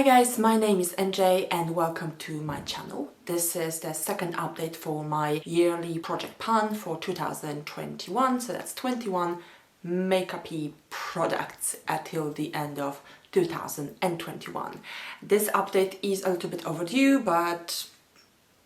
guys, my name is NJ and welcome to my channel. This is the second update for my yearly project plan for 2021, so that's 21 makeup-y products until the end of 2021. This update is a little bit overdue, but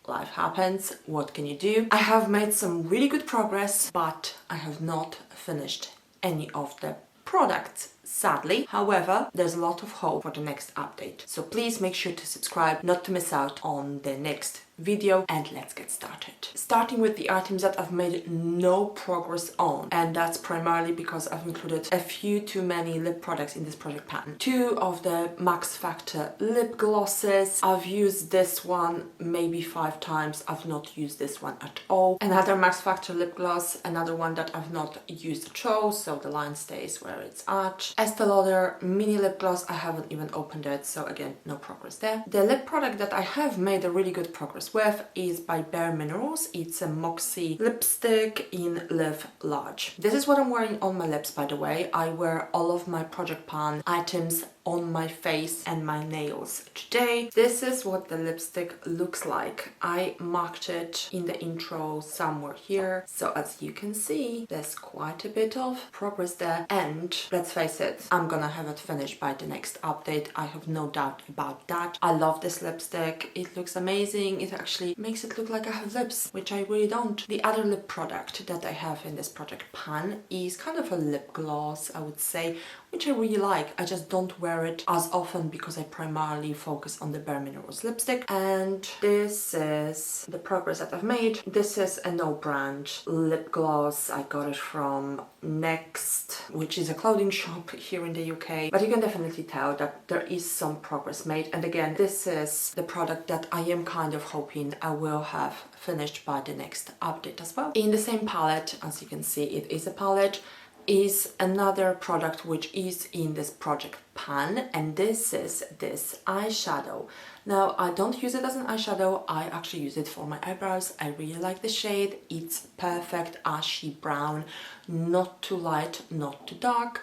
life happens, what can you do? I have made some really good progress, but I have not finished any of the products, sadly. However, there's a lot of hope for the next update. So please make sure to subscribe not to miss out on the next video, and let's get started. Starting with the items that I've made no progress on, and that's primarily because I've included a few too many lip products in this project pattern. Two of the Max Factor lip glosses. I've used this one maybe 5 times. I've not used this one at all. Another Max Factor lip gloss, another one that I've not used at all, so the line stays where it's at. Estee Lauder mini lip gloss, I haven't even opened it, so again, no progress there. The lip product that I have made a really good progress with is by Bare Minerals. It's a Moxie Lipstick in Live Large. This is what I'm wearing on my lips, by the way. I wear all of my project pan items on my face and my nails today. This is what the lipstick looks like. I marked it in the intro somewhere here, so as you can see, there's quite a bit of progress there, and let's face it, I'm gonna have it finished by the next update. I have no doubt about that. I love this lipstick. It looks amazing. It actually makes it look like I have lips, which I really don't. The other lip product that I have in this project pan is kind of a lip gloss, I would say, which I really like. I just don't wear it as often because I primarily focus on the Bare Minerals lipstick. And this is the progress that I've made. This is a no brand lip gloss. I got it from Next, which is a clothing shop here in the UK, but you can definitely tell that there is some progress made. And again, this is the product that I am kind of hoping I will have finished by the next update as well. In the same palette, as you can see, it is a palette, is another product which is in this project pan, and this is this eyeshadow. Now, I don't use it as an eyeshadow, I actually use it for my eyebrows. I really like the shade. It's perfect ashy brown, not too light, not too dark.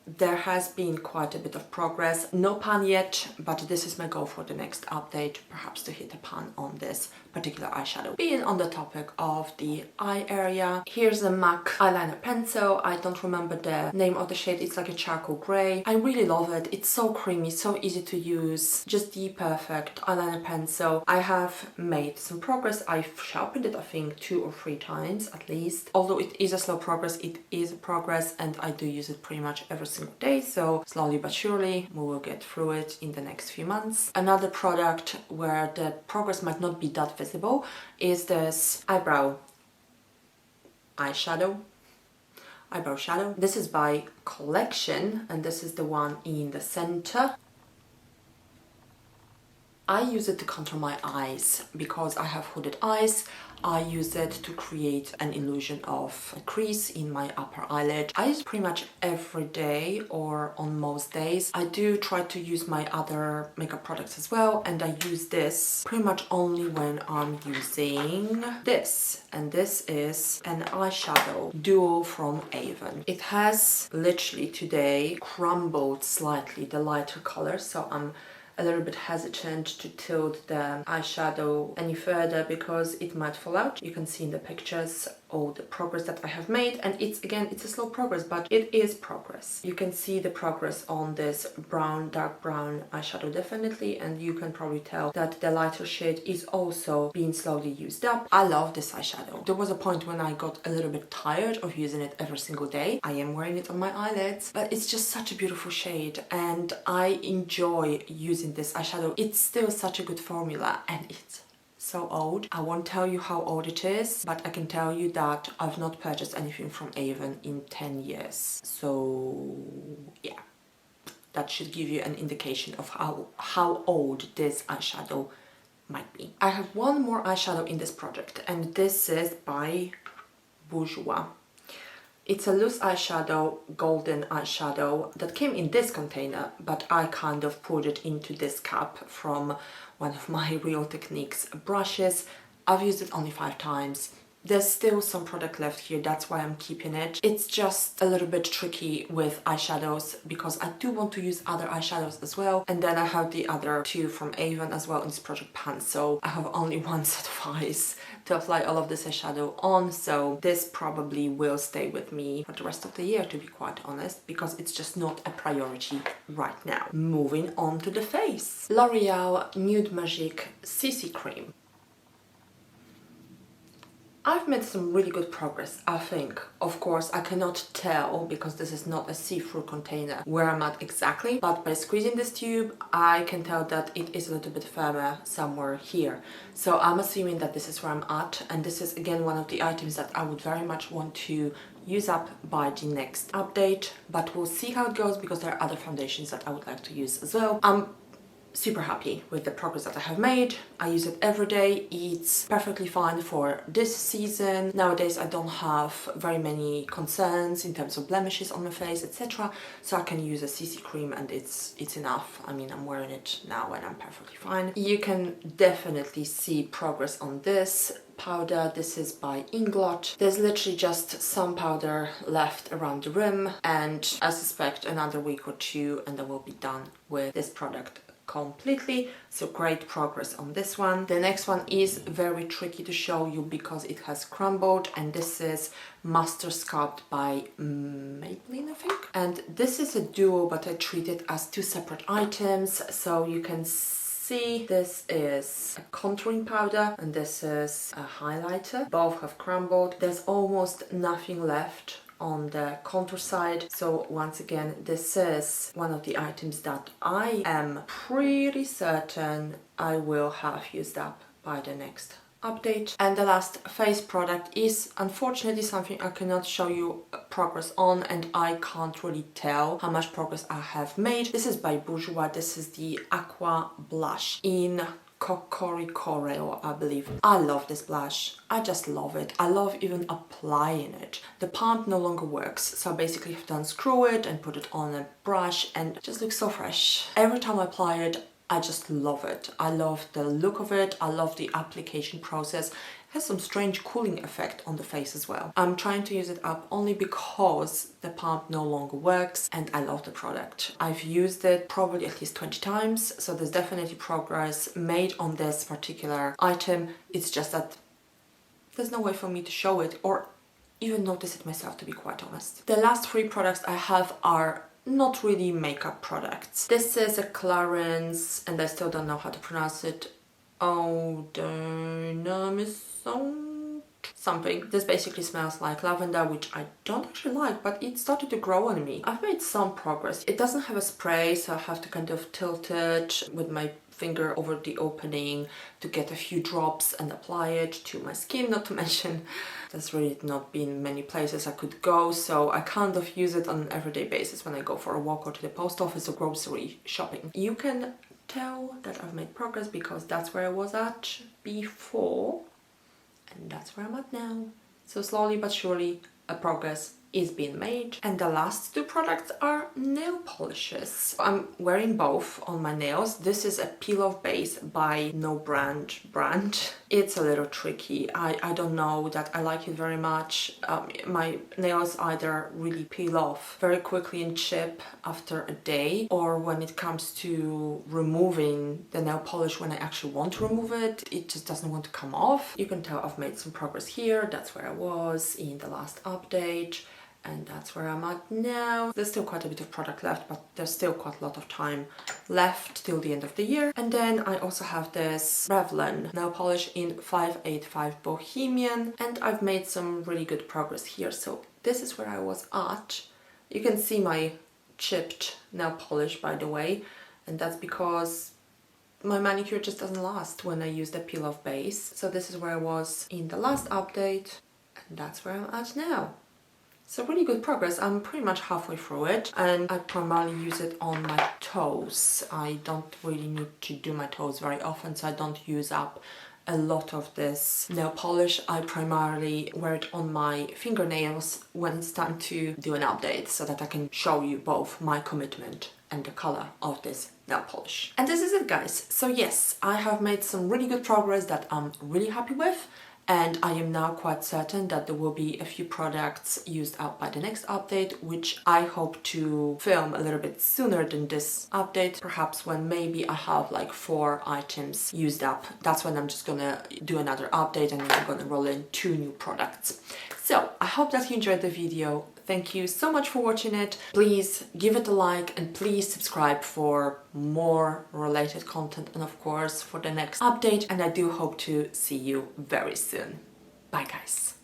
There has been quite a bit of progress. No pan yet, but this is my goal for the next update, perhaps to hit a pan on this particular eyeshadow. Being on the topic of the eye area, here's a MAC Eyeliner Pencil. I don't remember the name of the shade. It's like a charcoal grey. I really love it. It's so creamy, so easy to use. Just the perfect eyeliner pencil. I have made some progress. I've sharpened it, I think, 2 or 3 times at least. Although it is a slow progress, it is a progress, and I do use it pretty much every single day, so slowly but surely we will get through it in the next few months. Another product where the progress might not be that visible is this eyebrow shadow. This is by Collection, and this is the one in the center. I use it to contour my eyes because I have hooded eyes. I use it to create an illusion of a crease in my upper eyelid. I use it pretty much every day, or on most days. I do try to use my other makeup products as well, and I use this pretty much only when I'm using this. And this is an eyeshadow duo from Avon. It has literally today crumbled slightly, the lighter color, so I'm a little bit hesitant to tilt the eyeshadow any further because it might fall out. You can see in the pictures all the progress that I have made, and it's a slow progress, but it is progress. You can see the progress on this brown, dark brown eyeshadow definitely, and you can probably tell that the lighter shade is also being slowly used up. I love this eyeshadow. There was a point when I got a little bit tired of using it every single day. I am wearing it on my eyelids, but it's just such a beautiful shade, and I enjoy using this eyeshadow. It's still such a good formula, and it's so old. I won't tell you how old it is, but I can tell you that I've not purchased anything from Avon in 10 years. So yeah, that should give you an indication of how old this eyeshadow might be. I have one more eyeshadow in this project, and this is by Bourjois. It's a loose eyeshadow, golden eyeshadow that came in this container, but I kind of poured it into this cup from one of my Real Techniques brushes. I've used it only 5 times. There's still some product left here, that's why I'm keeping it. It's just a little bit tricky with eyeshadows because I do want to use other eyeshadows as well. And then I have the other two from Avon as well in this project pan. So I have only one set of eyes to apply all of this eyeshadow on. So this probably will stay with me for the rest of the year, to be quite honest, because it's just not a priority right now. Moving on to the face. L'Oreal Nude Magic CC Cream. I've made some really good progress, I think. Of course, I cannot tell because this is not a see-through container where I'm at exactly, but by squeezing this tube, I can tell that it is a little bit firmer somewhere here. So I'm assuming that this is where I'm at, and this is again one of the items that I would very much want to use up by the next update, but we'll see how it goes because there are other foundations that I would like to use as well. I'm super happy with the progress that I have made. I use it every day. It's perfectly fine for this season. Nowadays I don't have very many concerns in terms of blemishes on my face, etc. So I can use a CC cream and it's enough. I mean, I'm wearing it now and I'm perfectly fine. You can definitely see progress on this powder. This is by Inglot. There's literally just some powder left around the rim, and I suspect another week or two and I will be done with this product completely. So great progress on this one. The next one is very tricky to show you because it has crumbled, and this is Master Sculpt by Maybelline, I think. And this is a duo, but I treat it as two separate items. So you can see this is a contouring powder and this is a highlighter. Both have crumbled. There's almost nothing left on the contour side. So once again, this is one of the items that I am pretty certain I will have used up by the next update. And the last face product is unfortunately something I cannot show you progress on, and I can't really tell how much progress I have made. This is by Bourjois. This is the Aqua Blush in Cocoricoro, I believe. I love this blush. I just love it. I love even applying it. The pump no longer works, so I basically have to unscrew it and put it on a brush and it just looks so fresh. Every time I apply it, I just love it. I love the look of it. I love the application process. It has some strange cooling effect on the face as well. I'm trying to use it up only because the pump no longer works and I love the product. I've used it probably at least 20 times, so there's definitely progress made on this particular item. It's just that there's no way for me to show it or even notice it myself, to be quite honest. The last three products I have are not really makeup products. This is a Clarins, and I still don't know how to pronounce it, Eau something. This basically smells like lavender, which I don't actually like, but it started to grow on me. I've made some progress. It doesn't have a spray, so I have to kind of tilt it with my finger over the opening to get a few drops and apply it to my skin. Not to mention there's really not been many places I could go, so I kind of use it on an everyday basis when I go for a walk or to the post office or grocery shopping. You can tell that I've made progress because that's where I was at before and that's where I'm at now. So slowly but surely a progress is being made. And the last two products are nail polishes. I'm wearing both on my nails. This is a peel-off base by No Brand. It's a little tricky. I don't know that I like it very much. My nails either really peel off very quickly and chip after a day, or when it comes to removing the nail polish, when I actually want to remove it, it just doesn't want to come off. You can tell I've made some progress here. That's where I was in the last update. And that's where I'm at now. There's still quite a bit of product left, but there's still quite a lot of time left till the end of the year. And then I also have this Revlon nail polish in 585 Bohemian, and I've made some really good progress here. So this is where I was at. You can see my chipped nail polish, by the way, and that's because my manicure just doesn't last when I use the peel-off base. So this is where I was in the last update, and that's where I'm at now. So really good progress. I'm pretty much halfway through it, and I primarily use it on my toes. I don't really need to do my toes very often, so I don't use up a lot of this nail polish. I primarily wear it on my fingernails when it's time to do an update, so that I can show you both my commitment and the color of this nail polish. And this is it, guys. So yes, I have made some really good progress that I'm really happy with, and I am now quite certain that there will be a few products used up by the next update, which I hope to film a little bit sooner than this update, perhaps when maybe I have like 4 items used up. That's when I'm just gonna do another update and I'm gonna roll in 2 new products. So I hope that you enjoyed the video. Thank you so much for watching it. Please give it a like and please subscribe for more related content and of course for the next update, and I do hope to see you very soon. Bye guys.